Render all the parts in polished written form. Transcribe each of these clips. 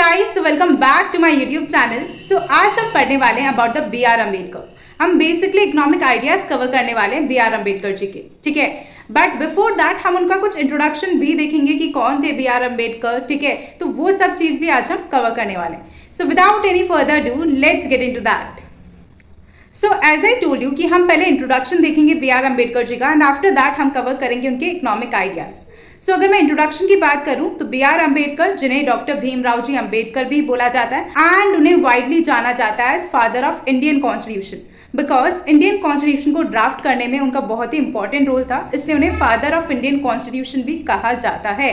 Guys, welcome back to my YouTube channel. So आज हम पढ़ने वाले हैं about the B R Ambedkar. हम बेसिकली इकोनॉमिक आइडियाज कवर करने वाले हैं बी आर अम्बेडकर जी के, ठीक है। बट बिफोर दैट हम उनका कुछ इंट्रोडक्शन भी देखेंगे कि कौन थे बी आर अम्बेडकर, ठीक है। तो वो सब चीज भी आज हम कवर करने वाले हैं। So without any further do let's get into that. So as I told you कि हम पहले इंट्रोडक्शन देखेंगे बी आर अम्बेडकर जी का एंड आफ्टर दैट हम कवर करेंगे उनके इकोनॉमिक आइडियाज। सो अगर मैं इंट्रोडक्शन की बात करूं तो बी आर अम्बेडकर, जिन्हें डॉक्टर भीमराव जी अम्बेडकर भी बोला जाता है, एंड उन्हें वाइडली जाना जाता है as father of Indian constitution, because Indian constitution को ड्राफ्ट करने में उनका बहुत ही इंपॉर्टेंट रोल था, इसलिए उन्हें फादर ऑफ इंडियन कॉन्स्टिट्यूशन भी कहा जाता है।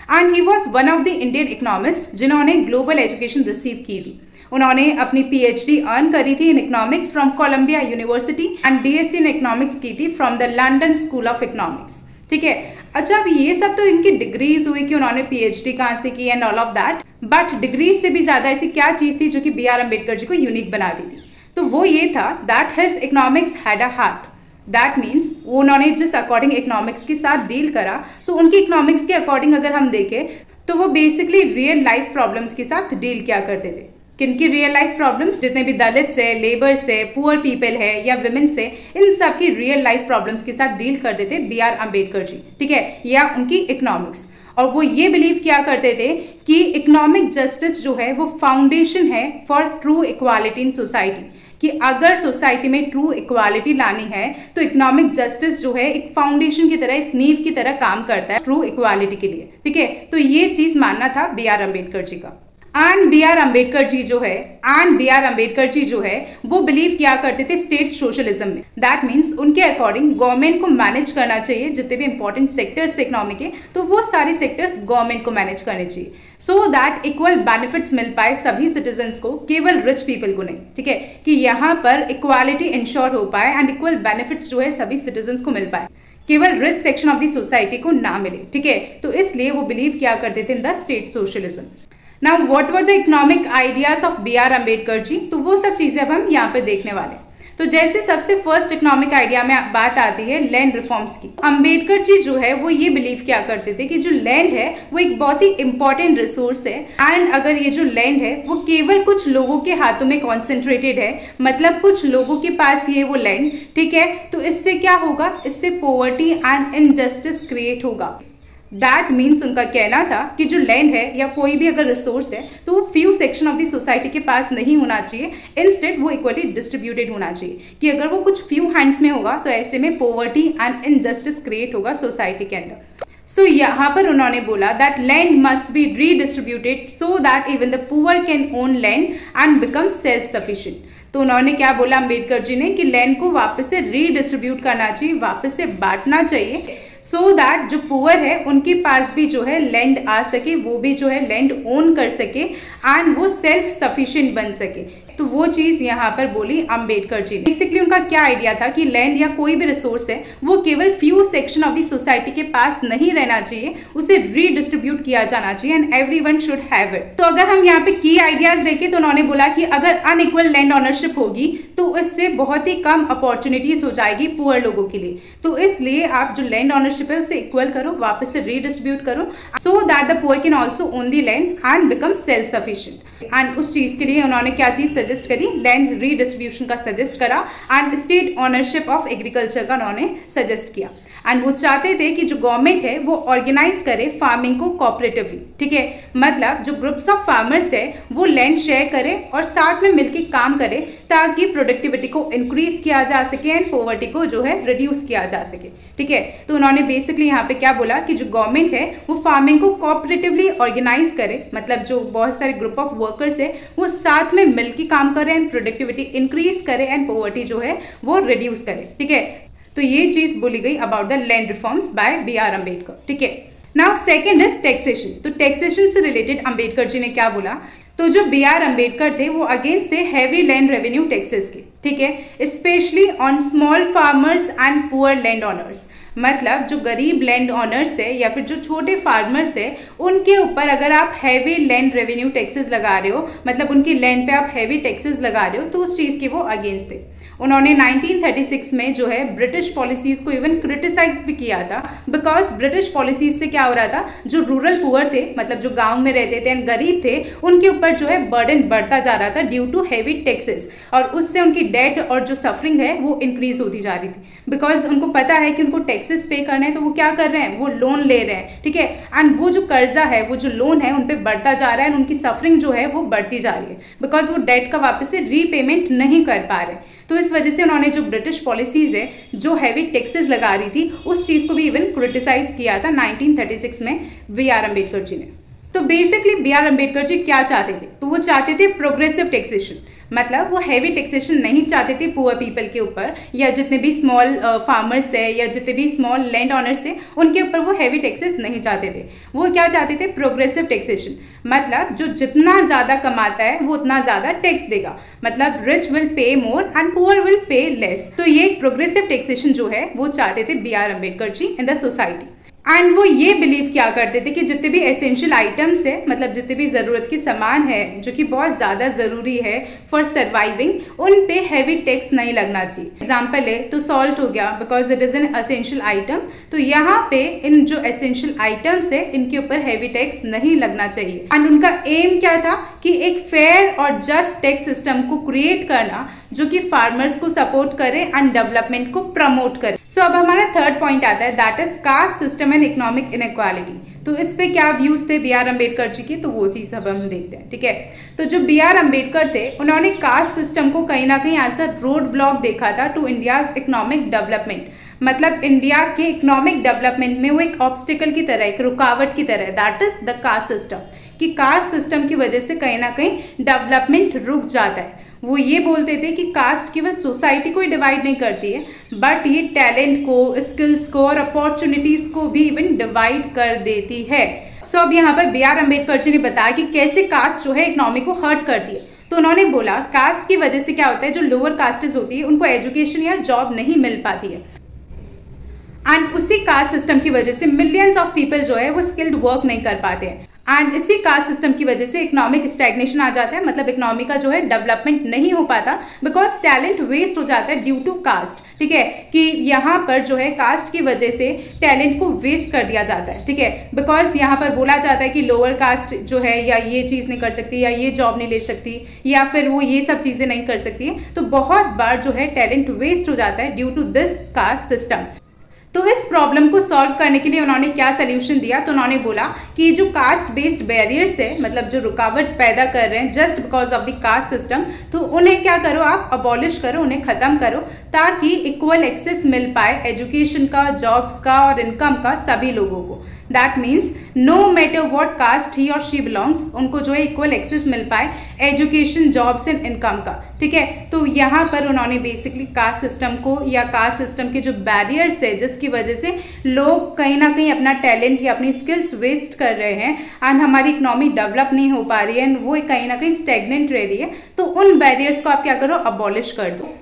And he was one of the Indian economist जिन्होंने ग्लोबल एजुकेशन रिसीव की थी। उन्होंने अपनी पीएचडी अर्न करी थी in economics from Columbia University and DSc in economics की थी from the London School of economics, ठीक है। अच्छा, अब ये सब तो इनकी डिग्रीज हुई कि उन्होंने पीएचडी कहाँ से की and all of that, but degrees से भी ज्यादा ऐसी क्या चीज थी जो कि बी आर अम्बेडकर जी को यूनिक बनाती थी, तो वो ये था that his economics had a heart. That means उन्होंने जिस अकॉर्डिंग इकोनॉमिक्स के साथ डील करा, तो उनकी इकोनॉमिक्स के अकॉर्डिंग अगर हम देखें तो वो बेसिकली रियल लाइफ प्रॉब्लम्स के साथ डील क्या करते थे। किनकी रियल लाइफ प्रॉब्लम्स? जितने भी दलित से, लेबर से, पुअर पीपल है या विमेन से, इन सब की रियल लाइफ प्रॉब्लम्स के साथ डील करते थे बी आर अम्बेडकर जी, ठीक है, या उनकी इकोनॉमिक्स। और वो ये बिलीव किया करते थे कि इकोनॉमिक जस्टिस जो है वो फाउंडेशन है for true equality in society, कि अगर सोसाइटी में ट्रू इक्वालिटी लानी है तो इकोनॉमिक जस्टिस जो है एक फाउंडेशन की तरह, एक नींव की तरह काम करता है ट्रू इक्वालिटी के लिए, ठीक है। तो ये चीज मानना था बी आर अम्बेडकर जी का। एंड बी आर अम्बेडकर जी जो है वो बिलीव किया करते थे स्टेट सोशलिज्म में। दैट मीन्स उनके अकॉर्डिंग गवर्नमेंट को मैनेज करना चाहिए, जितने भी इंपॉर्टेंट सेक्टर्स थे इकोनॉमी के, तो वो सारे सेक्टर्स गवर्नमेंट को मैनेज करने चाहिए, सो दैट इक्वल बेनिफिट्स मिल पाए सभी सिटीजन्स को, केवल रिच पीपल को नहीं, ठीक है, कि यहाँ पर इक्वालिटी इंश्योर हो पाए एंड इक्वल बेनिफिट्स जो है सभी सिटीजन्स को मिल पाए, केवल rich section of the society को ना मिले, ठीक है। तो इसलिए वो बिलीव किया करते थे in the state socialism. Now what were the economic ideas of B R Ambedkar ji, तो वो सब चीजें अब हम यहाँ पे देखने वाले हैं। तो जैसे सबसे फर्स्ट इकोनॉमिक आइडिया में बात आती है लैंड रिफॉर्म्स की। अम्बेडकर जी जो है वो ये बिलीव किया करते थे कि जो लैंड है वो एक बहुत ही इंपॉर्टेंट रिसोर्स है, एंड अगर ये जो लैंड है वो केवल कुछ लोगों के हाथों में कॉन्सेंट्रेटेड है, मतलब कुछ लोगों के पास ये वो लैंड, ठीक है, तो इससे क्या होगा, इससे पॉवर्टी एंड इनजस्टिस क्रिएट होगा। दैट मीन्स उनका कहना था कि जो लैंड है या कोई भी अगर रिसोर्स है तो वो few section of the society के पास नहीं होना चाहिए, इंस्टेड वो इक्वली डिस्ट्रीब्यूटेड होना चाहिए, कि अगर वो कुछ फ्यू हैंड्स में होगा तो ऐसे में पॉवर्टी एंड इनजस्टिस क्रिएट होगा सोसाइटी के अंदर। सो यहाँ पर उन्होंने बोला that land must be redistributed so that even the poor can own land and become self sufficient. तो उन्होंने क्या बोला अम्बेडकर जी ने कि लैंड को वापस से रीडिस्ट्रीब्यूट करना चाहिए, वापस से बांटना चाहिए, सो दैट जो पुअर है उनके पास भी जो है लैंड आ सके, वो भी जो है लैंड ओन कर सके एंड वो सेल्फ सफिशिएंट बन सके। तो वो चीज यहाँ पर बोली अम्बेडकर जी ने। बेसिकली उनका क्या आइडिया था कि लैंड या कोई भी रिसोर्स है वो केवल few section of the society के पास नहीं रहना चाहिए, उसे रीडिस्ट्रीब्यूट किया जाना चाहिए and everyone should have it. तो अगर हम यहाँ पे की आइडियाज देखें तो उन्होंने बोला कि अगर अनइक्वल लैंड ऑनरशिप होगी तो इससे बहुत ही कम अपॉर्चुनिटीज हो जाएगी पुअर लोगों के लिए, तो इसलिए आप जो लैंड ऑनरशिप है उसे इक्वल करो, वापस से रीडिस्ट्रीब्यूट करो, so that the poor can also own the land and become self sufficient. And उस चीज के लिए उन्होंने क्या चीज सजेस्ट करी, लैंड रीडिस्ट्रीब्यूशन का सजेस्ट करा and state ownership of agriculture का उन्होंने सजेस्ट किया। एंड वो चाहते थे कि जो गवर्नमेंट है वो ऑर्गेनाइज करे फार्मिंग को कोऑपरेटिवली, ठीक है, मतलब जो ग्रुप्स ऑफ फार्मर्स है वो लैंड शेयर करे और साथ में मिलकर काम करे ताकि प्रोडक्टिविटी को इंक्रीज किया जा सके एंड पॉवर्टी को जो है रिड्यूस किया जा सके, ठीक है। तो उन्होंने बेसिकली यहाँ पे क्या बोला कि जो गवर्नमेंट है वो फार्मिंग को कोऑपरेटिवली ऑर्गेनाइज करे, मतलब जो बहुत सारे ग्रुप ऑफ वर्कर्स है वो साथ में मिलकर काम करे एंड प्रोडक्टिविटी इंक्रीज करे एंड पॉवर्टी जो है वो रिड्यूस करे, ठीक है। तो ये चीज बोली गई about the land reforms by B R Ambedkar, ठीक है। Now second is taxation. तो टैक्सेशन से रिलेटेड अम्बेडकर जी ने क्या बोला, तो जो बी आर अम्बेडकर थे वो अगेंस्ट थे हैवी लैंड रेवेन्यू टैक्सेस के, ठीक है, specially on small farmers and poor land owners. मतलब जो गरीब लैंड ओनर्स है या फिर जो छोटे फार्मर्स है, उनके ऊपर अगर आप हैवी लैंड रेवेन्यू टैक्सेस लगा रहे हो, मतलब उनकी लैंड पे आप हैवी टैक्सेस लगा रहे हो, तो उस चीज़ के वो अगेंस्ट थे। उन्होंने 1936 में जो है ब्रिटिश पॉलिसीज को इवन क्रिटिसाइज भी किया था, बिकॉज ब्रिटिश पॉलिसीज से क्या हो रहा था, जो रूरल पुअर थे, मतलब जो गांव में रहते थे एंड गरीब थे, उनके ऊपर जो है बर्डन बढ़ता जा रहा था ड्यू टू हैवी टैक्सेस, और उससे उनकी डेट और जो सफरिंग है वो इंक्रीज होती जा रही थी। बिकॉज उनको पता है कि उनको टैक्सेस पे करना है, तो वो क्या कर रहे हैं, वो लोन ले रहे हैं, ठीक है, एंड वो जो कर्जा है, वो जो लोन है, उन पर बढ़ता जा रहा है, उनकी सफरिंग जो है वो बढ़ती जा रही है, बिकॉज वो डेट का वापस से रीपेमेंट नहीं कर पा रहे। तो इस वजह से उन्होंने जो ब्रिटिश पॉलिसीज है, जो हैवी टैक्सेस लगा रही थी, उस चीज़ को भी इवन क्रिटिसाइज किया था 1936 में बी.आर. अम्बेडकर जी ने। तो बेसिकली बी.आर. अम्बेडकर जी क्या चाहते थे, तो वो चाहते थे प्रोग्रेसिव टैक्सेशन। मतलब वो हैवी टैक्सेशन नहीं चाहते थे पुअर पीपल के ऊपर, या जितने भी स्मॉल फार्मर्स है या जितने भी स्मॉल लैंड ओनर्स है, उनके ऊपर वो हैवी टैक्सेस नहीं चाहते थे। वो क्या चाहते थे, प्रोग्रेसिव टैक्सेशन। मतलब जो जितना ज़्यादा कमाता है वो उतना ज़्यादा टैक्स देगा, मतलब rich will pay more and poor will pay less. तो ये एक प्रोग्रेसिव टैक्सेशन जो है वो चाहते थे B R. Ambedkar ji in the society. And वो ये बिलीव क्या करते थे कि जितने भी एसेंशियल आइटम्स है, मतलब जितने भी ज़रूरत के सामान है जो कि बहुत ज़्यादा ज़रूरी है फॉर सर्वाइविंग, उन पे हैवी टैक्स नहीं लगना चाहिए। एग्जाम्पल है तो सॉल्ट हो गया, because it is an essential item, तो यहाँ पे इन जो एसेंशियल आइटम्स है इनके ऊपर हैवी टैक्स नहीं लगना चाहिए। एंड उनका एम क्या था कि एक फेयर और जस्ट टैक्स सिस्टम को क्रिएट करना जो कि फार्मर्स को सपोर्ट करे एंड डेवलपमेंट को प्रमोट करे। सो अब हमारा थर्ड पॉइंट आता है, that is caste system and economic inequality. तो इस पे क्या व्यूज थे बी.आर. अम्बेडकर जी की, तो वो चीज अब हम देखते हैं, ठीक है। तो जो बी.आर. अम्बेडकर थे, उन्होंने कास्ट सिस्टम को कहीं ना कहीं एज अ रोड ब्लॉक देखा था टू इंडियाज इकोनॉमिक डेवलपमेंट। मतलब इंडिया के इकोनॉमिक डेवलपमेंट में वो एक ऑब्स्टिकल की तरह, एक रुकावट की तरह, that is the caste system, कि कास्ट सिस्टम की वजह से कहीं ना कहीं डेवलपमेंट रुक जाता है। वो ये बोलते थे कि कास्ट केवल सोसाइटी को ही डिवाइड नहीं करती है, बट ये टैलेंट को, स्किल्स को और अपॉर्चुनिटीज को भी इवन डिवाइड कर देती है। सो अब यहाँ पर बी.आर. अम्बेडकर जी ने बताया कि कैसे कास्ट जो है इकोनॉमी को हर्ट करती है। तो उन्होंने बोला कास्ट की वजह से क्या होता है, जो लोअर कास्टेज होती है उनको एजुकेशन या जॉब नहीं मिल पाती है, एंड उसी कास्ट सिस्टम की वजह से मिलियंस ऑफ पीपल जो है वो स्किल्ड वर्क नहीं कर पाते हैं, एंड इसी कास्ट सिस्टम की वजह से इकोनॉमिक स्टैग्नेशन आ जाता है। मतलब इकोनॉमी का जो है डेवलपमेंट नहीं हो पाता, बिकॉज टैलेंट वेस्ट हो जाता है ड्यू टू कास्ट, ठीक है, कि यहाँ पर जो है कास्ट की वजह से टैलेंट को वेस्ट कर दिया जाता है, ठीक है, बिकॉज यहाँ पर बोला जाता है कि लोअर कास्ट जो है या ये चीज़ नहीं कर सकती, या ये जॉब नहीं ले सकती, या फिर वो ये सब चीज़ें नहीं कर सकती है। तो बहुत बार जो है टैलेंट वेस्ट हो जाता है due to this caste system. तो इस प्रॉब्लम को सॉल्व करने के लिए उन्होंने क्या सलूशन दिया, तो उन्होंने बोला कि जो कास्ट बेस्ड बैरियर्स है, मतलब जो रुकावट पैदा कर रहे हैं just because of the cast system, तो उन्हें क्या करो, आप अबॉलिश करो, उन्हें खत्म करो, ताकि इक्वल एक्सेस मिल पाए एजुकेशन का, जॉब्स का और इनकम का सभी लोगों को। That means no matter what caste he और शी बिलोंग्स, उनको जो है इक्वल एक्सेस मिल पाए एजुकेशन, जॉब्स एंड इनकम का, ठीक है। तो यहाँ पर उन्होंने बेसिकली कास्ट सिस्टम को या कास्ट सिस्टम के जो बैरियर्स है जिसकी वजह से लोग कहीं ना कहीं अपना टैलेंट या अपनी स्किल्स वेस्ट कर रहे हैं, एंड हमारी इकोनॉमी डेवलप नहीं हो पा रही है, एंड वो कहीं ना कहीं स्टेगनेंट रह रही है, तो उन बैरियर्स को आप क्या करो, अबॉलिश कर दो।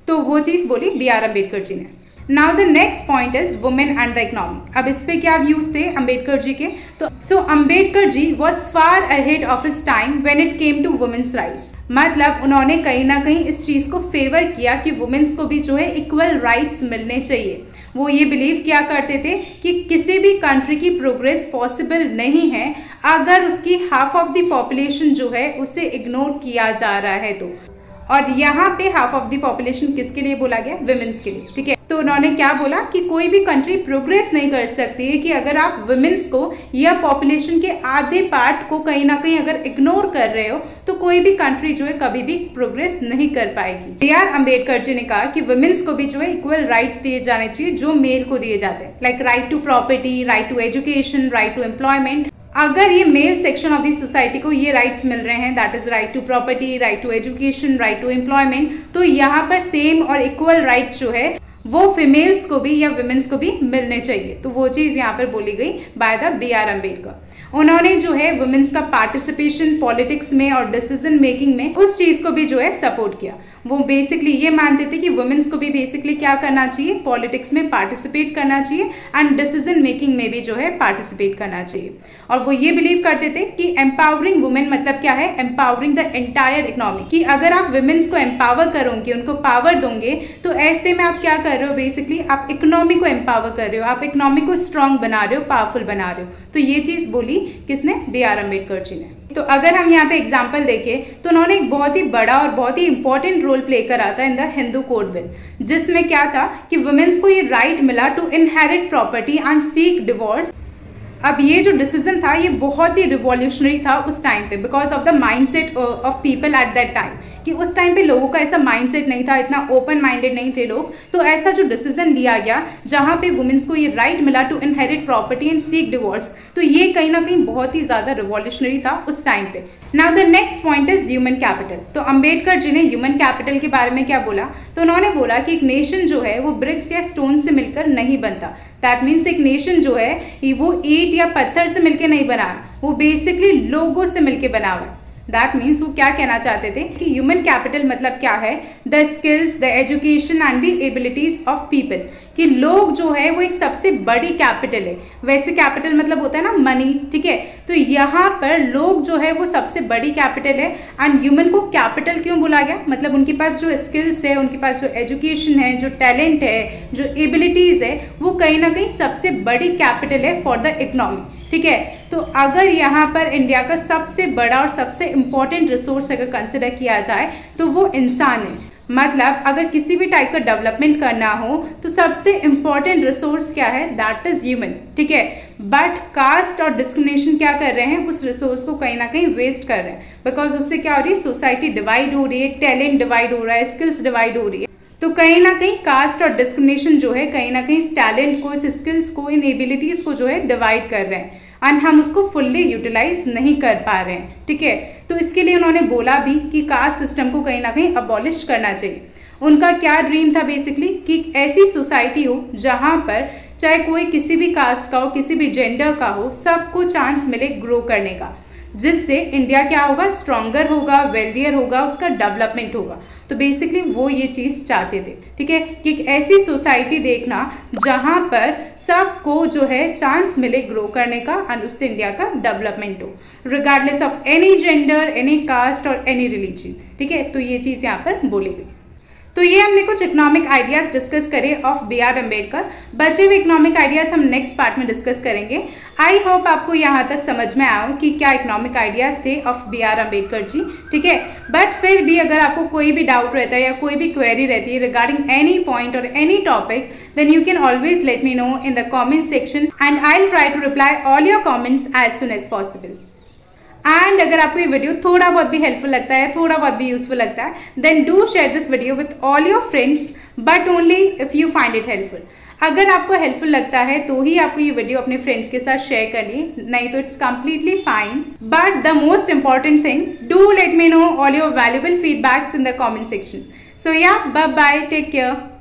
तो वो चीज़ बोली बी.आर. अम्बेडकर जी ने। Now the next point is women and the economy. अब इस पे क्या व्यूज थे अम्बेडकर जी के, तो so Ambedkar ji was far ahead of his time when it came to women's rights. मतलब उन्होंने कहीं ना कहीं इस चीज़ को फेवर किया कि वुमेन्स को भी जो है इक्वल राइट्स मिलने चाहिए। वो ये बिलीव किया करते थे कि किसी भी कंट्री की प्रोग्रेस पॉसिबल नहीं है अगर उसकी हाफ ऑफ द पॉपुलेशन जो है उसे इग्नोर किया जा रहा है। तो और यहाँ पे हाफ ऑफ द पॉपुलेशन किसके लिए बोला गया, विमेंस के लिए, ठीक है। तो उन्होंने क्या बोला कि कोई भी कंट्री प्रोग्रेस नहीं कर सकती है कि अगर आप विमेंस को या पॉपुलेशन के आधे पार्ट को कहीं ना कहीं अगर इग्नोर कर रहे हो, तो कोई भी कंट्री जो है कभी भी प्रोग्रेस नहीं कर पाएगी। बी.आर. अम्बेडकर जी ने कहा कि विमेंस को भी जो है इक्वल राइट्स दिए जाने चाहिए जो मेल को दिए जाते हैं, like right to property, right to education, right to employment. अगर ये male section of the society को ये राइट्स मिल रहे हैं, that is right to property, right to education, right to employment, तो यहाँ पर सेम और इक्वल राइट्स जो है वो फीमेल्स को भी या विमेंस को भी मिलने चाहिए। तो वो चीज़ यहाँ पर बोली गई बाय द बी.आर. अम्बेडकर। उन्होंने जो है वुमेन्स का पार्टिसिपेशन पॉलिटिक्स में और डिसीजन मेकिंग में उस चीज को भी जो है सपोर्ट किया। वो बेसिकली ये मानते थे कि वुमेन्स को भी बेसिकली क्या करना चाहिए, पॉलिटिक्स में पार्टिसिपेट करना चाहिए एंड डिसीजन मेकिंग में भी जो है पार्टिसिपेट करना चाहिए। और वो ये बिलीव करते थे कि एम्पावरिंग वुमेन मतलब क्या है, एम्पावरिंग द एंटायर इकोनॉमी, कि अगर आप वुमेन्स को एम्पावर करोगे, उनको पावर दोगे, तो ऐसे में आप क्या कर रहे हो, बेसिकली आप इकोनॉमी को एम्पावर कर रहे हो, आप इकोनॉमी को स्ट्रांग बना रहे हो, पावरफुल बना रहे हो। तो ये चीज बोली किसने, B.R. अम्बेडकर जी ने। तो अगर हम यहाँ पे एग्जाम्पल देखें तो उन्होंने एक बहुत ही बड़ा और बहुत ही इंपॉर्टेंट रोल प्ले करा था in the Hindu code bill, जिसमें क्या था कि वुमेन्स को ये राइट मिला to inherit property and seek divorce. अब ये जो डिसीजन था ये बहुत ही रिवॉल्यूशनरी था उस टाइम पे, because of the mindset of people at that time, कि उस टाइम पे लोगों का ऐसा माइंडसेट नहीं था, इतना ओपन माइंडेड नहीं थे लोग। तो ऐसा जो डिसीजन लिया गया जहाँ पे वुमेन्स को ये राइट मिला to inherit property and seek divorce, तो ये कहीं ना कहीं बहुत ही ज्यादा रिवॉल्यूशनरी था उस टाइम पे। Now the next point is human capital. तो अम्बेडकर जी ने ह्यूमन कैपिटल के बारे में क्या बोला, तो उन्होंने बोला कि एक नेशन जो है वो ब्रिक्स या स्टोन से मिलकर नहीं बनता। दैट मीन्स एक नेशन जो है वो ईंट या पत्थर से मिलकर नहीं बना, वो बेसिकली लोगों से मिलकर बना हुआ है। दैट मीन्स वो क्या कहना चाहते थे कि ह्यूमन कैपिटल मतलब क्या है, the skills, the education and the abilities of people, कि लोग जो है वो एक सबसे बड़ी कैपिटल है। वैसे कैपिटल मतलब होता है ना मनी, ठीक है, तो यहाँ पर लोग जो है वो सबसे बड़ी कैपिटल है। एंड ह्यूमन को कैपिटल क्यों बोला गया, मतलब उनके पास जो स्किल्स है, उनके पास जो एजुकेशन है, जो टैलेंट है, जो एबिलिटीज है, वो कहीं ना कहीं सबसे बड़ी कैपिटल है फॉर द इकोनॉमी, ठीक है। तो अगर यहाँ पर इंडिया का सबसे बड़ा और सबसे इंपॉर्टेंट रिसोर्स अगर कंसिडर किया जाए तो वो इंसान है। मतलब अगर किसी भी टाइप का डेवलपमेंट करना हो तो सबसे इंपॉर्टेंट रिसोर्स क्या है, दैट इज ह्यूमन, ठीक है। बट कास्ट और डिस्क्रिमिनेशन क्या कर रहे हैं, उस रिसोर्स को कहीं ना कहीं वेस्ट कर रहे हैं, बिकॉज उससे क्या हो रही है, सोसाइटी डिवाइड हो रही है, टैलेंट डिवाइड हो रहा है, स्किल्स डिवाइड हो रही है। तो कहीं ना कहीं कास्ट और डिस्क्रिमिनेशन जो है कहीं ना कहीं इस टैलेंट को, इस स्किल्स को, इन एबिलिटीज को जो है डिवाइड कर रहे हैं एंड हम उसको फुल्ली यूटिलाइज नहीं कर पा रहे हैं, ठीक है। तो इसके लिए उन्होंने बोला भी कि कास्ट सिस्टम को कहीं ना कहीं अबॉलिश करना चाहिए। उनका क्या ड्रीम था बेसिकली, कि ऐसी सोसाइटी हो जहाँ पर चाहे कोई किसी भी कास्ट का हो, किसी भी जेंडर का हो, सबको चांस मिले ग्रो करने का, जिससे इंडिया क्या होगा, स्ट्रॉन्गर होगा, वेल्दियर होगा, उसका डेवलपमेंट होगा। तो बेसिकली वो ये चीज़ चाहते थे, ठीक है, कि एक ऐसी सोसाइटी देखना जहाँ पर सबको जो है चांस मिले ग्रो करने का और उससे इंडिया का डेवलपमेंट हो, regardless of any gender, any caste और एनी रिलीजन, ठीक है। तो ये चीज़ यहाँ पर बोली गई। तो ये हमने कुछ इकोनॉमिक आइडियाज डिस्कस करे ऑफ B.R. अम्बेडकर। बचे हुए इकोनॉमिक आइडियाज हम नेक्स्ट पार्ट में डिस्कस करेंगे। आई होप आपको यहाँ तक समझ में आया हो कि क्या इकोनॉमिक आइडियाज थे ऑफ B.R. अम्बेडकर जी, ठीक है। बट फिर भी अगर आपको कोई भी डाउट रहता है या कोई भी क्वेरी रहती है रिगार्डिंग एनी पॉइंट और any topic, then you can always let me know in the comment section and I will try to reply all your comments as soon as possible. And अगर आपको ये video थोड़ा बहुत भी helpful लगता है, थोड़ा बहुत भी यूजफुल लगता है, then do share this video with all your friends, but only if you find it helpful. अगर आपको हेल्पफुल लगता है तो ही आपको ये वीडियो अपने फ्रेंड्स के साथ शेयर करनी, नहीं तो it's completely fine. But the most important thing, do let me know all your valuable feedbacks in the comment section. So yeah, bye bye, take care.